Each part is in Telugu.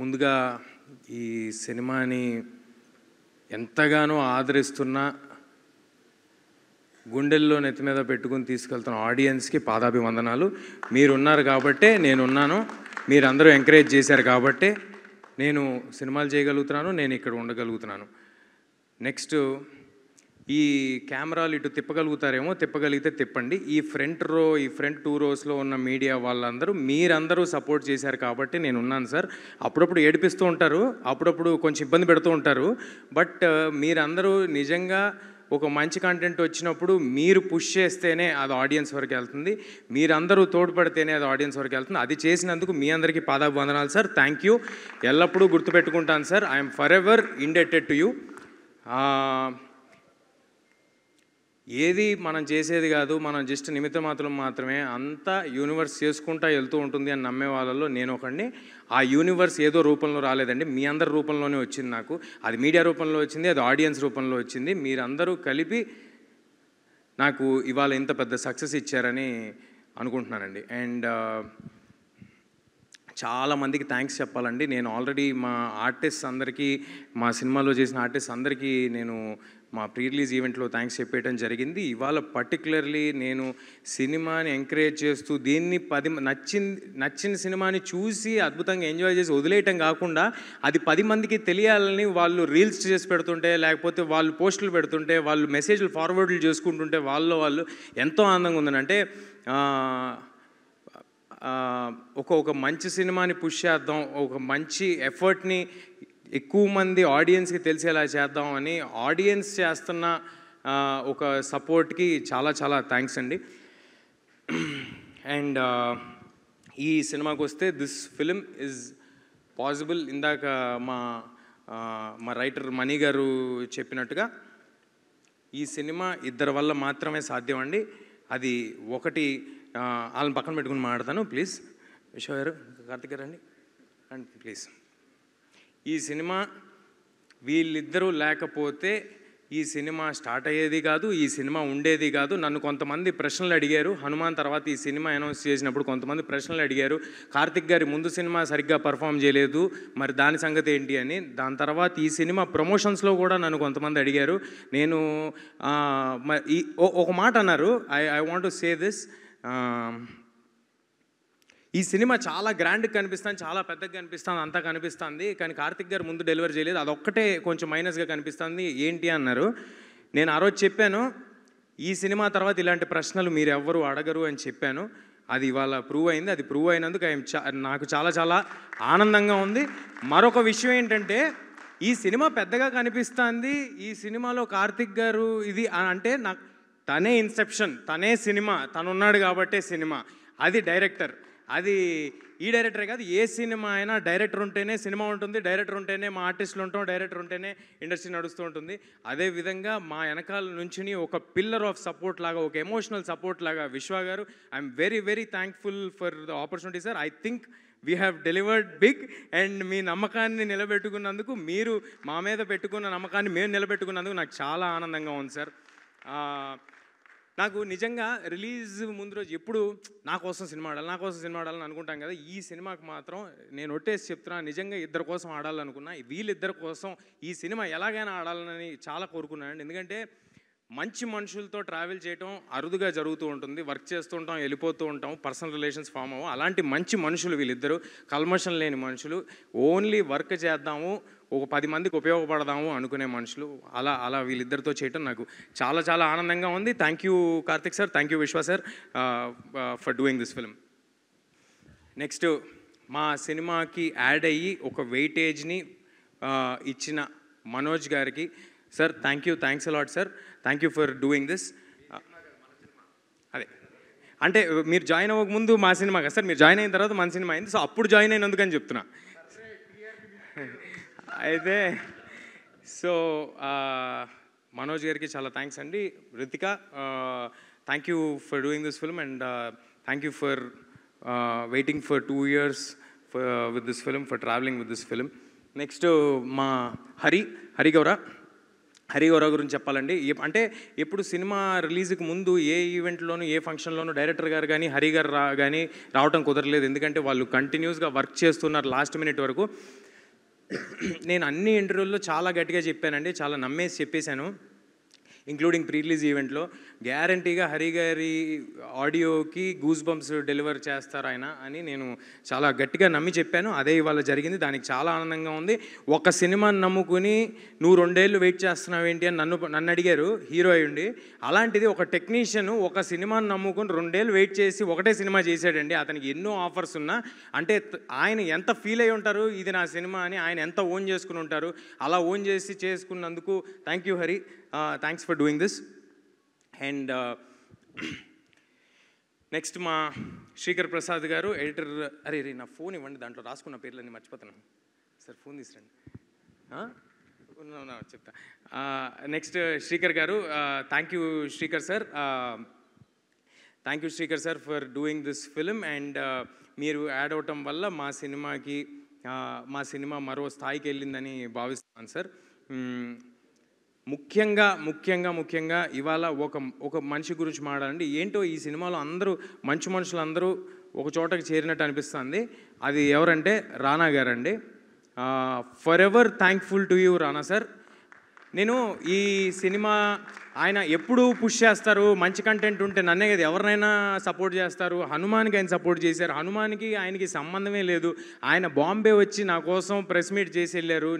ముందుగా ఈ సినిమాని ఎంతగానో ఆదరిస్తున్న గుండెల్లో నెత్తి మీద పెట్టుకుని తీసుకెళ్తున్న ఆడియన్స్కి పాదాభివందనాలు. మీరున్నారు కాబట్టే నేనున్నాను, మీరందరూ ఎంకరేజ్ చేశారు కాబట్టే నేను సినిమాలు చేయగలుగుతున్నాను, నేను ఇక్కడ ఉండగలుగుతున్నాను. నెక్స్ట్, ఈ కెమెరాలు ఇటు తిప్పగలుగుతారేమో, తిప్పగలిగితే తిప్పండి. ఈ ఫ్రంట్ 2 రోస్లో ఉన్న మీడియా వాళ్ళందరూ మీరందరూ సపోర్ట్ చేశారు కాబట్టి నేను ఉన్నాను సార్. అప్పుడప్పుడు ఏడిపిస్తూ ఉంటారు, అప్పుడప్పుడు కొంచెం ఇబ్బంది పెడుతూ ఉంటారు. బట్ మీరందరూ నిజంగా ఒక మంచి కంటెంట్ వచ్చినప్పుడు మీరు పుష్ చేస్తేనే అది ఆడియన్స్ వరకు వెళ్తుంది, మీరందరూ తోడ్పడితేనే అది ఆడియన్స్ వరకు వెళ్తుంది. అది చేసినందుకు మీ అందరికీ పాదాభివందనాలు సార్. Thank you. ఎల్లప్పుడూ గుర్తుపెట్టుకుంటాను sir. I'm for ever indebted to you. ఏది మనం చేసేది కాదు, మనం జస్ట్ నిమిత్త మాత్రమే, అంతా యూనివర్స్ చేసుకుంటా వెళ్తూ ఉంటుంది అని నమ్మే వాళ్ళలో నేను ఒకడిని. ఆ యూనివర్స్ ఏదో రూపంలో రాలేదండి, మీ అందరి రూపంలోనే వచ్చింది నాకు. అది మీడియా రూపంలో వచ్చింది, అది ఆడియన్స్ రూపంలో వచ్చింది. మీరందరూ కలిపి నాకు ఇవాళ ఇంత పెద్ద సక్సెస్ ఇచ్చారని అనుకుంటున్నానండి. అండ్ చాలామందికి థ్యాంక్స్ చెప్పాలండి. నేను ఆల్రెడీ మా ఆర్టిస్ట్ అందరికీ, మా సినిమాలో చేసిన ఆర్టిస్ట్ అందరికీ నేను మా ప్రీ రిలీజ్ ఈవెంట్లో థ్యాంక్స్ చెప్పేయడం జరిగింది. ఇవాళ పర్టికులర్లీ నేను సినిమాని ఎంకరేజ్ చేస్తూ దీన్ని నచ్చిన సినిమాని చూసి అద్భుతంగా ఎంజాయ్ చేసి వదిలేయటం కాకుండా అది 10 మందికి తెలియాలని వాళ్ళు రీల్స్ చేసి పెడుతుంటే, లేకపోతే వాళ్ళు పోస్టులు పెడుతుంటే, వాళ్ళు మెసేజ్లు ఫార్వర్డ్లు చేసుకుంటుంటే వాళ్ళు ఎంతో ఆనందంగా ఉందని. అంటే ఒక మంచి సినిమాని పుష్ చేద్దాం, ఒక మంచి ఎఫర్ట్ని ఎక్కువ మంది ఆడియన్స్కి తెలిసేలా చేద్దాం అని ఆడియన్స్ చేస్తున్న ఒక సపోర్ట్కి చాలా చాలా థ్యాంక్స్ అండి. అండ్ ఈ సినిమాకి వస్తే దిస్ ఫిలిం ఈజ్ పాసిబుల్. ఇందాక మా రైటర్ మణి గారు చెప్పినట్టుగా ఈ సినిమా ఇద్దరి వల్ల మాత్రమే సాధ్యం అండి. అది ఒకటి, వాళ్ళని పక్కన పెట్టుకుని మాట్లాడతాను ప్లీజ్. విశ్వ గారు, కార్తిక్ గారు అండి ప్లీజ్. ఈ సినిమా వీళ్ళిద్దరూ లేకపోతే ఈ సినిమా స్టార్ట్ అయ్యేది కాదు, ఈ సినిమా ఉండేది కాదు. నన్ను కొంతమంది ప్రశ్నలు అడిగారు, హనుమాన్ తర్వాత ఈ సినిమా అనౌన్స్ చేసినప్పుడు కొంతమంది ప్రశ్నలు అడిగారు. కార్తిక్ గారి ముందు సినిమా సరిగ్గా పర్ఫామ్ చేయలేదు, మరి దాని సంగతి ఏంటి అని. దాని తర్వాత ఈ సినిమా ప్రమోషన్స్లో కూడా నన్ను కొంతమంది అడిగారు. నేను ఒక మాట అన్నారు, I want to say this. ఈ సినిమా చాలా గ్రాండ్గా కనిపిస్తుంది, చాలా పెద్దగా కనిపిస్తుంది, అంతా కనిపిస్తుంది, కానీ కార్తిక్ గారు ముందు డెలివరీ చేయలేదు, అదొక్కటే కొంచెం మైనస్గా కనిపిస్తుంది ఏంటి అన్నారు. నేను ఆ రోజు చెప్పాను, ఈ సినిమా తర్వాత ఇలాంటి ప్రశ్నలు మీరు ఎవ్వరూ అడగరు అని చెప్పాను. అది ఇవాళ ప్రూవ్ అయింది. అది ప్రూవ్ అయినందుకు నాకు చాలా చాలా ఆనందంగా ఉంది. మరొక విషయం ఏంటంటే, ఈ సినిమా పెద్దగా కనిపిస్తుంది, ఈ సినిమాలో కార్తిక్ గారు ఇది అంటే నాకు తనే ఇన్సెప్షన్, తనే సినిమా, తనున్నాడు కాబట్టే సినిమా. అది డైరెక్టర్, అది ఈ డైరెక్టరే కాదు, ఏ సినిమా అయినా డైరెక్టర్ ఉంటేనే సినిమా ఉంటుంది, డైరెక్టర్ ఉంటేనే మా ఆర్టిస్టులు ఉంటాం, డైరెక్టర్ ఉంటేనే ఇండస్ట్రీ నడుస్తూ ఉంటుంది. అదేవిధంగా మా వెనకాల నుంచి ఒక పిల్లర్ ఆఫ్ సపోర్ట్ లాగా, ఒక ఎమోషనల్ సపోర్ట్ లాగా Vishwa garu, I'm very very thankful for the opportunity sir. I think we have delivered big. And మీ నమ్మకాన్ని నిలబెట్టుకున్నందుకు, మీరు మా మీద పెట్టుకున్న నమ్మకాన్ని మేము నిలబెట్టుకున్నందుకు నాకు చాలా ఆనందంగా ఉంది సార్. నాకు నిజంగా రిలీజ్ ముందు రోజు ఎప్పుడు నా కోసం సినిమా ఆడాలని అనుకుంటాం కదా. ఈ సినిమాకి మాత్రం నేను ఒట్టేసి చెప్తున్నా, నిజంగా ఇద్దరి కోసం ఆడాలనుకున్నా. వీళ్ళిద్దరి కోసం ఈ సినిమా ఎలాగైనా ఆడాలని చాలా కోరుకున్నాను. ఎందుకంటే మంచి మనుషులతో ట్రావెల్ చేయటం అరుదుగా జరుగుతూ ఉంటుంది. వర్క్ చేస్తూ ఉంటాం, వెళ్ళిపోతూ ఉంటాం, పర్సనల్ రిలేషన్స్ ఫామ్ అవ్వం. అలాంటి మంచి మనుషులు వీళ్ళిద్దరూ, కల్మషం లేని మనుషులు, ఓన్లీ వర్క్ చేద్దాము, ఒక 10 మందికి ఉపయోగపడదాము అనుకునే మనుషులు. అలా వీళ్ళిద్దరితో చేయటం నాకు చాలా చాలా ఆనందంగా ఉంది. Thank you Karthik sir, thank you Vishwa sir for doing this film. Next, మా సినిమాకి యాడ్ అయ్యి ఒక వెయిటేజ్ని ఇచ్చిన Manoj garu sir, thanks a lot sir, thank you for doing this. అదే అంటే మీరు జాయిన్ అవ్వక ముందు మా సినిమా కదా సార్, మీరు జాయిన్ అయిన తర్వాత మన సినిమా అయింది, సో అప్పుడు జాయిన్ అయినందుకని చెప్తున్నా. అయితే సో మనోజ్ గారికి చాలా థ్యాంక్స్ అండి. Ritika, thank you for doing this film and thank you for waiting for 2 years with this film, for travelling with this film. Next మా హరి గౌర, హరిగౌర గురించి చెప్పాలండి. అంటే ఎప్పుడు సినిమా రిలీజ్కి ముందు ఏ ఈవెంట్లోనూ ఏ ఫంక్షన్లోనూ డైరెక్టర్ గారు కానీ హరి గారు కానీ రావటం కుదరలేదు. ఎందుకంటే వాళ్ళు కంటిన్యూస్గా వర్క్ చేస్తున్నారు లాస్ట్ మినిట్ వరకు. నేను అన్ని ఇంటర్వ్యూల్లో చాలా గట్టిగా చెప్పానండి, చాలా నమ్మేసి చెప్పేశాను, ఇంక్లూడింగ్ ప్రీ రిలీజ్ ఈవెంట్లో. గ్యారంటీగా హరి గారి ఆడియోకి గూస్ బంప్స్ డెలివర్ చేస్తారు ఆయన అని నేను చాలా గట్టిగా నమ్మి చెప్పాను. అదే ఇవాళ జరిగింది. దానికి చాలా ఆనందంగా ఉంది. ఒక సినిమాని నమ్ముకుని నువ్వు 2 ఏళ్ళు వెయిట్ చేస్తున్నావు ఏంటి అని నన్ను అడిగారు, హీరో అయ్యుండి. అలాంటిది ఒక టెక్నీషియన్ ఒక సినిమాని నమ్ముకుని 2 ఏళ్ళు వెయిట్ చేసి ఒకటే సినిమా చేశాడండి. అతనికి ఎన్నో ఆఫర్స్ ఉన్నా. అంటే ఆయన ఎంత ఫీల్ అయి ఉంటారు, ఇది నా సినిమా అని ఆయన ఎంత ఓన్ చేసుకుని ఉంటారు. అలా ఓన్ చేసి చేసుకున్నందుకు thank you Hari, thanks for doing this. And next మా శ్రీకర్ ప్రసాద్ గారు ఎడిటర్. అరే నా ఫోన్ ఇవ్వండి, దాంట్లో రాసుకున్న పేర్లన్నీ మర్చిపోతున్నాను సార్, ఫోన్ తీసురండి. చెప్తా. నెక్స్ట్ శ్రీకర్ గారు. Thank you Srikar sir, thank you Srikar sir for doing this film. And మీరు యాడ్ అవటం వల్ల మా సినిమా మరో స్థాయికి వెళ్ళిందని భావిస్తున్నాను సార్. ముఖ్యంగా ఇవాళ ఒక మనిషి గురించి మాట్లాడండి. ఏంటో ఈ సినిమాలో అందరూ మంచి మనుషులందరూ ఒక చోటకి చేరినట్టు అనిపిస్తుంది. అది ఎవరంటే రానా గారండి. For ever thankful to you Rana sir. నేను ఈ సినిమా ఆయన ఎప్పుడు పుష్ చేస్తారు, మంచి కంటెంట్ ఉంటే నన్నే కదా ఎవరినైనా సపోర్ట్ చేస్తారు. హనుమాన్కి ఆయన సపోర్ట్ చేశారు. హనుమాన్కి ఆయనకి సంబంధమే లేదు. ఆయన బాంబే వచ్చి నా కోసం ప్రెస్ మీట్ చేసి వెళ్ళారు.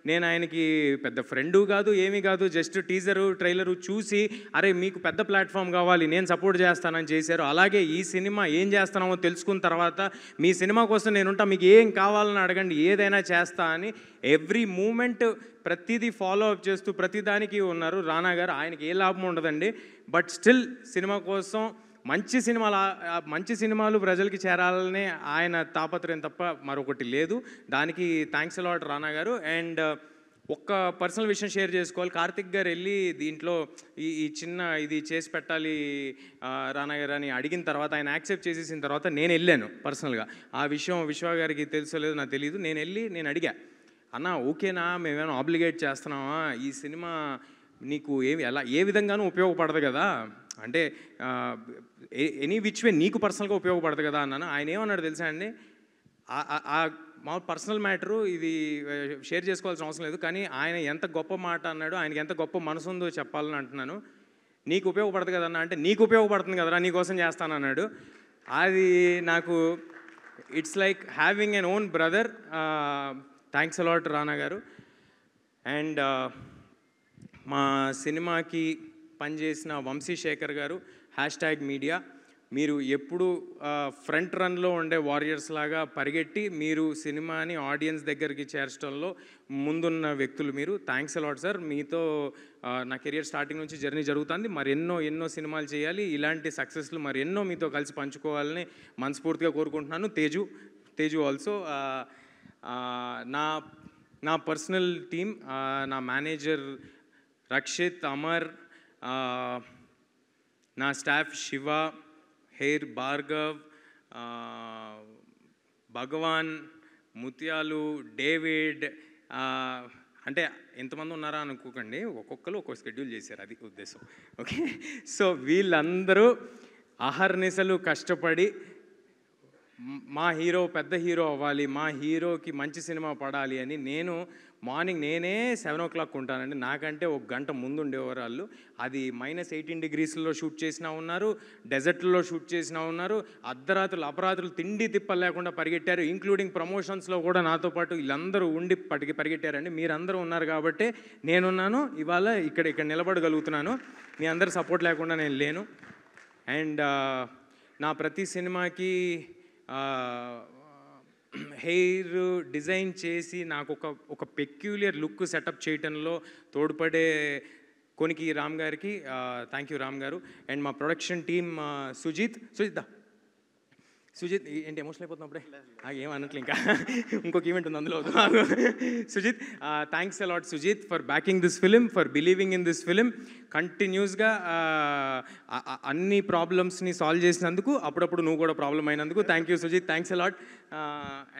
నేను ఆయనకి పెద్ద ఫ్రెండు కాదు, ఏమీ కాదు, జస్ట్ టీజరు ట్రైలరు చూసి అరే మీకు పెద్ద ప్లాట్ఫామ్ కావాలి, నేను సపోర్ట్ చేస్తానని చేశారు. అలాగే ఈ సినిమా ఏం చేస్తున్నామో తెలుసుకున్న తర్వాత మీ సినిమా కోసం నేనుంటా, మీకు ఏం కావాలని అడగండి, ఏదైనా చేస్తా అని ఎవ్రీ మూమెంట్ ప్రతిదీ ఫాలో అప్ చేస్తూ ప్రతిదానికి ఉన్నారు రానా గారు. ఆయనకి ఏ లాభం ఉండదండి, బట్ స్టిల్ సినిమా కోసం మంచి సినిమాలు ప్రజలకి చేరాలనే ఆయన తాపత్రయం తప్ప మరొకటి లేదు. దానికి thanks a lot Rana garu. And ఒక్క పర్సనల్ విషయం షేర్ చేసుకోవాలి. కార్తిక్ గారు వెళ్ళి దీంట్లో ఈ చిన్న ఇది చేసి పెట్టాలి రానా గారు అని అడిగిన తర్వాత ఆయన యాక్సెప్ట్ చేసేసిన తర్వాత నేను వెళ్ళాను పర్సనల్గా. ఆ విషయం విశ్వ గారికి తెలుసో లేదో నాకు తెలియదు. నేను అడిగా, అన్న ఓకేనా, మేమేమైనా ఆబ్లిగేట్ చేస్తున్నామా, ఈ సినిమా నీకు ఏ విధంగానూ ఉపయోగపడదు కదా, అంటే ఎనీ విచ్ వే నీకు పర్సనల్గా ఉపయోగపడదు కదా అన్నాను. ఆయన ఏమన్నాడు తెలుసా అండి, మా పర్సనల్ మ్యాటరు ఇది షేర్ చేసుకోవాల్సిన అవసరం లేదు, కానీ ఆయన ఎంత గొప్ప మాట అన్నాడు, ఆయనకి ఎంత గొప్ప మనసు ఉందో చెప్పాలని అంటున్నాను. నీకు ఉపయోగపడదు కదన్నా అంటే నీకు ఉపయోగపడుతుంది కదరా, నీకోసం చేస్తానన్నాడు. అది నాకు it's like having an own brother. Thanks a lot Rana garu. And మా సినిమాకి పనిచేసిన వంశీశేఖర్ గారు, #మీడియా, మీరు ఎప్పుడు ఫ్రంట్ రన్లో ఉండే వారియర్స్ లాగా పరిగెట్టి మీరు సినిమాని ఆడియన్స్ దగ్గరికి చేర్చడంలో ముందున్న వ్యక్తులు మీరు. Thanks a lot sir. మీతో నా కెరియర్ స్టార్టింగ్ నుంచి జర్నీ జరుగుతుంది. మరి ఎన్నో సినిమాలు చేయాలి, ఇలాంటి సక్సెస్లు మరి ఎన్నో మీతో కలిసి పంచుకోవాలని మనస్ఫూర్తిగా కోరుకుంటున్నాను. తేజు ఆల్సో. నా పర్సనల్ టీమ్, నా మేనేజర్ రక్షిత్, అమర్, నా స్టాఫ్ శివ, హెయిర్ భార్గవ్, భగవాన్, ముత్యాలు, డేవిడ్, అంటే ఎంతమంది ఉన్నారా అనుకోకండి, ఒక్కొక్కరు ఒక్కొక్క షెడ్యూల్ చేశారు, అది ఉద్దేశం. ఓకే, సో వీళ్ళందరూ అహర్నిశలు కష్టపడి మా హీరో పెద్ద హీరో అవ్వాలి, మా హీరోకి మంచి సినిమా పడాలి అని నేనే 7 o'clock ఉంటానండి. నాకంటే 1 గంట ముందు ఉండేవారు వాళ్ళు. అది -18 degreesలో షూట్ చేసినా ఉన్నారు, డెజర్ట్లో షూట్ చేసినా ఉన్నారు, అపరాత్రులు తిండి తిప్పలు లేకుండా పరిగెట్టారు. ఇంక్లూడింగ్ ప్రమోషన్స్లో కూడా నాతో పాటు వీళ్ళందరూ ఉండి పరిగెట్టారండి. మీరందరూ ఉన్నారు కాబట్టి నేనున్నాను, ఇవాళ ఇక్కడ నిలబడగలుగుతున్నాను. మీ అందరి సపోర్ట్ లేకుండా నేను లేను. అండ్ నా ప్రతి సినిమాకి హెయిర్ డిజైన్ చేసి నాకు ఒక పెక్యులియర్ లుక్ సెటప్ చేయటంలో తోడ్పడే కొనికి రామ్ గారికి థ్యాంక్ యూ రామ్ గారు. అండ్ మా ప్రొడక్షన్ టీమ్ సుజిత్ ఏంటి ఎమోషనల్ అయిపోతున్నప్పుడే ఏం అనట్లు, ఇంకా ఇంకొక ఈవెంట్ ఉంది అందులో. Sujeeth, thanks a lot Sujeeth for backing this film, for believing in this film. కంటిన్యూస్గా అన్ని ప్రాబ్లమ్స్ని సాల్వ్ చేసినందుకు, అప్పుడప్పుడు నువ్వు కూడా ప్రాబ్లం అయినందుకు thank you Sujeeth, thanks a lot.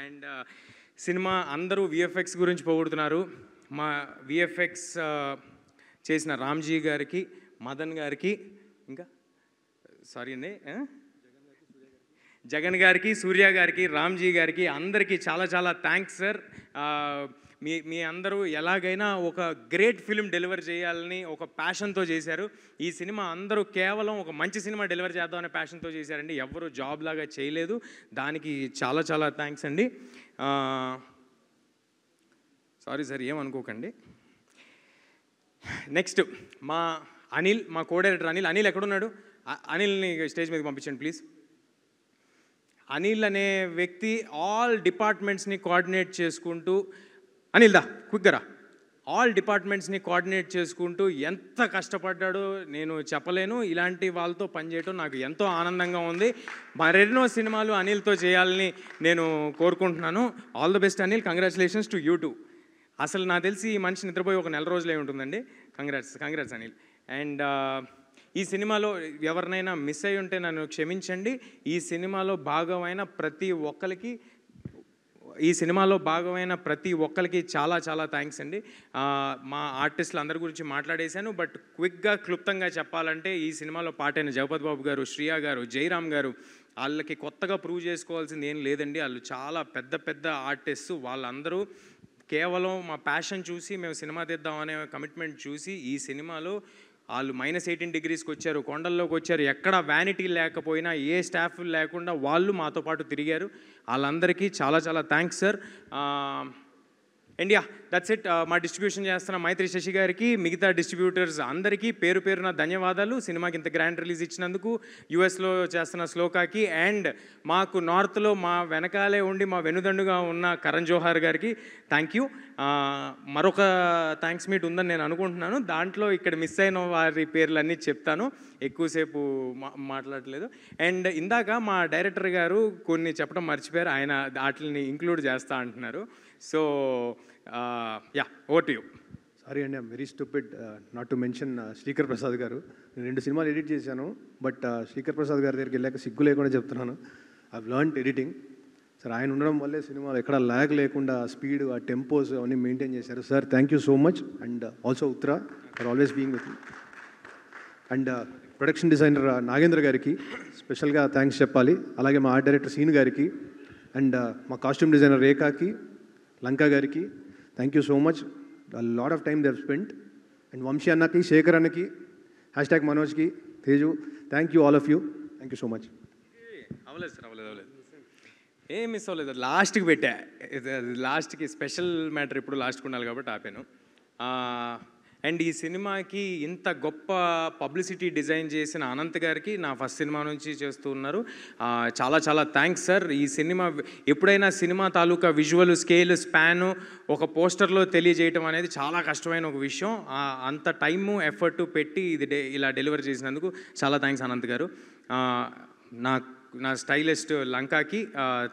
And cinema అందరూ విఎఫ్ఎక్స్ గురించి పొగుడుతున్నారు. మా విఎఫ్ఎక్స్ చేసిన రామ్జీ గారికి, మదన్ గారికి, ఇంకా సారీ అండి జగన్ గారికి, సూర్య గారికి, రామ్జీ గారికి అందరికీ చాలా చాలా థ్యాంక్స్ సార్. మీ అందరూ ఎలాగైనా ఒక గ్రేట్ ఫిల్మ్ డెలివర్ చేయాలని ఒక ప్యాషన్తో చేశారు. ఈ సినిమా అందరూ కేవలం ఒక మంచి సినిమా డెలివర్ చేద్దామనే ప్యాషన్తో చేశారండి. ఎవరు జాబ్ లాగా చేయలేదు. దానికి చాలా చాలా థ్యాంక్స్ అండి. సారీ సార్, ఏమనుకోకండి. నెక్స్ట్ మా అనిల్, మా కో డైరెక్టర్ అనిల్. అనిల్ ఎక్కడున్నాడు? అనిల్ని స్టేజ్ మీదకి పంపించండి ప్లీజ్. అనిల్ అనే వ్యక్తి ఆల్ డిపార్ట్మెంట్స్ని కోఆర్డినేట్ చేసుకుంటూ, అనిల్ దా క్విక్గా రా, ఆల్ డిపార్ట్మెంట్స్ని కోఆర్డినేట్ చేసుకుంటూ ఎంత కష్టపడ్డాడో నేను చెప్పలేను. ఇలాంటి వాళ్ళతో పనిచేయడం నాకు ఎంతో ఆనందంగా ఉంది. మరెన్నో సినిమాలు అనిల్తో చేయాలని నేను కోరుకుంటున్నాను. All the best Anil, congratulations to you two. అసలు నాకు తెలిసి ఈ మనిషి నిద్రపోయి ఒక నెల రోజులే ఉంటుందండి. కంగ్రాట్స్ అనిల్. అండ్ ఈ సినిమాలో ఎవరినైనా మిస్ అయి ఉంటే నన్ను క్షమించండి. ఈ సినిమాలో భాగమైన ప్రతి ఒక్కరికి చాలా చాలా థ్యాంక్స్ అండి. మా ఆర్టిస్టులు అందరి గురించి మాట్లాడేశాను. బట్ క్విక్గా క్లుప్తంగా చెప్పాలంటే ఈ సినిమాలో పాటైన జగపతి బాబు గారు, శ్రియా గారు, జయరామ్ గారు, వాళ్ళకి కొత్తగా ప్రూవ్ చేసుకోవాల్సింది ఏం లేదండి. వాళ్ళు చాలా పెద్ద పెద్ద ఆర్టిస్టు. వాళ్ళందరూ కేవలం మా ప్యాషన్ చూసి మేము సినిమా తీద్దామనే కమిట్మెంట్ చూసి ఈ సినిమాలో వాళ్ళు -18 degreesకి వచ్చారు, కొండల్లోకి వచ్చారు. ఎక్కడ వ్యానిటీ లేకపోయినా, ఏ స్టాఫ్ లేకుండా వాళ్ళు మాతో పాటు తిరిగారు. వాళ్ళందరికీ చాలా చాలా thanks sir. And yeah, that's it. మా డిస్ట్రిబ్యూషన్ చేస్తున్న మైత్రి శశి గారికి, మిగతా డిస్ట్రిబ్యూటర్స్ అందరికీ పేరు పేరున ధన్యవాదాలు. సినిమాకి ఇంత గ్రాండ్ రిలీజ్ ఇచ్చినందుకు. యూఎస్లో చేస్తున్న శ్లోకాకి, అండ్ మాకు నార్త్లో మా వెనకాలే ఉండి మా వెనుదండుగా ఉన్న కరణ్ జోహార్ గారికి థ్యాంక్ యూ. మరొక థ్యాంక్స్ మీట్ ఉందని నేను అనుకుంటున్నాను. దాంట్లో ఇక్కడ మిస్ అయిన వారి పేర్లన్నీ చెప్తాను, ఎక్కువసేపు మాట్లాడలేదు. అండ్ ఇందాక మా డైరెక్టర్ గారు కొన్ని చెప్పడం మర్చిపోయారు. ఆయన వాటిని ఇంక్లూడ్ చేస్తా అంటున్నారు. So yeah, over to you. Sorry అండి, I'm very stupid not to mention Srikar Prasad garu. నేను 2 సినిమాలు ఎడిట్ చేశాను. బట్ శ్రీకర్ ప్రసాద్ గారి దగ్గరికి వెళ్ళాక సిగ్గు లేకుండా చెప్తున్నాను, ఐ లర్న్డ్ ఎడిటింగ్. సార్ ఆయన ఉండడం వల్లే సినిమాలు ఎక్కడ ల్యాగ్ లేకుండా స్పీడ్, ఆ టెంపోస్ అవన్నీ మెయింటైన్ చేశారు. Sir thank you so much. And also Uttara for always being with. And production designer Nagendra గారికి స్పెషల్గా థ్యాంక్స్ చెప్పాలి. అలాగే మా ఆర్ట్ డైరెక్టర్ సీన్ గారికి, అండ్ మా కాస్ట్యూమ్ డిజైనర్ రేఖాకి, లంకా గారికి thank you so much. Lot of time they have spent. And Vamshi అన్నకి, శేఖర్ అన్నకి, # మనోజ్కి, Teju, thank you all of you. Thank you so much. అవ్వలేదు సార్, అవ్వలేదు. ఏం మిస్ అవ్వలేదు. లాస్ట్కి పెట్టా. లాస్ట్కి స్పెషల్ మ్యాటర్ ఇప్పుడు లాస్ట్కి ఉండాలి కాబట్టి ఆపాను. అండ్ ఈ సినిమాకి ఇంత గొప్ప పబ్లిసిటీ డిజైన్ చేసిన అనంత్ గారికి, నా ఫస్ట్ సినిమా నుంచి చేస్తూ ఉన్నారు, చాలా చాలా థ్యాంక్స్ సార్. ఈ సినిమా ఎప్పుడైనా సినిమా తాలూకా విజువల్ స్కేల్, స్పాను ఒక పోస్టర్లో తెలియజేయటం అనేది చాలా కష్టమైన ఒక విషయం. అంత టైము, ఎఫర్టు పెట్టి ఇది ఇలా డెలివర్ చేసినందుకు చాలా థ్యాంక్స్ అనంత్ గారు. నా స్టైలిస్ట్ లంకాకి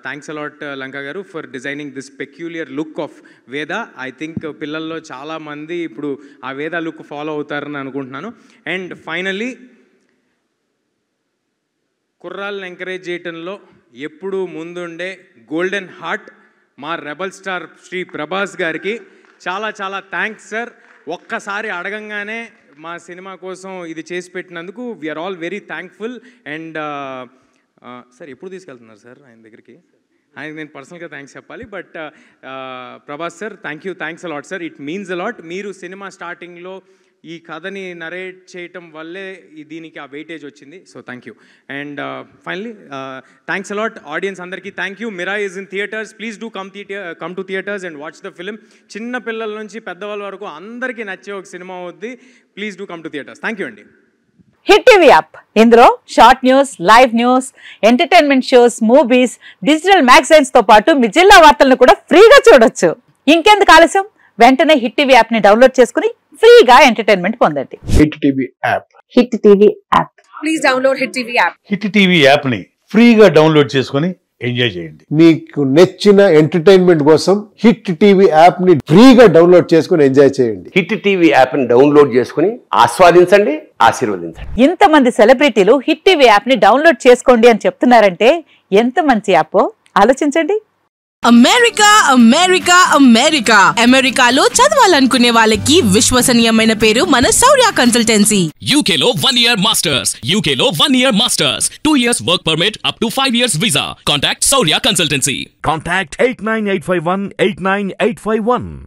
థ్యాంక్స్ అలాట్ లంకా గారు for designing this peculiar look of వేద. ఐ థింక్ పిల్లల్లో చాలామంది ఇప్పుడు ఆ వేద లుక్ ఫాలో అవుతారని అనుకుంటున్నాను. అండ్ ఫైనల్లీ కుర్రాళ్ళని ఎంకరేజ్ చేయటంలో ఎప్పుడూ ముందుండే గోల్డెన్ హార్ట్ మా రెబల్ స్టార్ శ్రీ ప్రభాస్ గారికి చాలా చాలా థ్యాంక్స్ సార్. ఒక్కసారి అడగంగానే మా సినిమా కోసం ఇది చేసి పెట్టినందుకు we are all very thankful. And sir ఎప్పుడు తీసుకెళ్తున్నారు సార్ ఆయన దగ్గరికి? ఆయనకి నేను పర్సనల్గా థ్యాంక్స్ చెప్పాలి. But Prabhas sir thanks a lot sir. It means a lot. మీరు సినిమా స్టార్టింగ్లో ఈ కథని నరేట్ చేయటం వల్లే దీనికి ఆ వెయిటేజ్ వచ్చింది. So thank you. And finally thanks a lot audience అందరికీ. Thank you. Mira is in theatres. Please do come to theatres and watch the film. చిన్న పిల్లల నుంచి పెద్దవాళ్ళ వరకు అందరికీ నచ్చే ఒక సినిమా అవుద్ది. Please do come to theatres. Thank you అండి. హిట్ టీవీ యాప్, ఇందులో short news, live news, entertainment shows, movies, digital magazines తో పాటు మీ జిల్లా వార్తలను కూడా ఫ్రీగా చూడొచ్చు. ఇంకెందుకు ఆలస్యం, వెంటనే హిట్ టీవీ యాప్ ని డౌన్లోడ్ చేసుకుని ఫ్రీగా ఎంటర్టైన్మెంట్ పొందండి. Hit TV app. Hit TV app. Please download hit TV app. Hit TV app ని ఫ్రీగా డౌన్లోడ్ చేసుకుని ఎంజాయ్ చేయండి. మీకు నచ్చిన ఎంటర్టైన్మెంట్ కోసం హిట్ టీవీ యాప్ ని ఫ్రీగా డౌన్లోడ్ చేసుకుని ఎంజాయ్ చేయండి. హిట్ టీవీ యాప్ ని డౌన్లోడ్ చేసుకుని ఆస్వాదించండి, ఆశీర్వదించండి. ఇంతమంది సెలబ్రిటీలు హిట్ టీవీ యాప్ ని డౌన్లోడ్ చేసుకోండి అని చెప్తున్నారంటే ఎంత మంచి యాప్ ఆలోచించండి. అమెరికా అమెరికా అమెరికా అమెరికాలో చదవాలనుకునే వాళ్ళకి విశ్వసనీయమైన పేరు మన శౌర్య కన్సల్టెన్సీ. UK లో 1 year masters, UK లో 1 year masters, 2 years work permit up to 5 years visa. Contact Saurya Consultancy. Contact 89851 89851.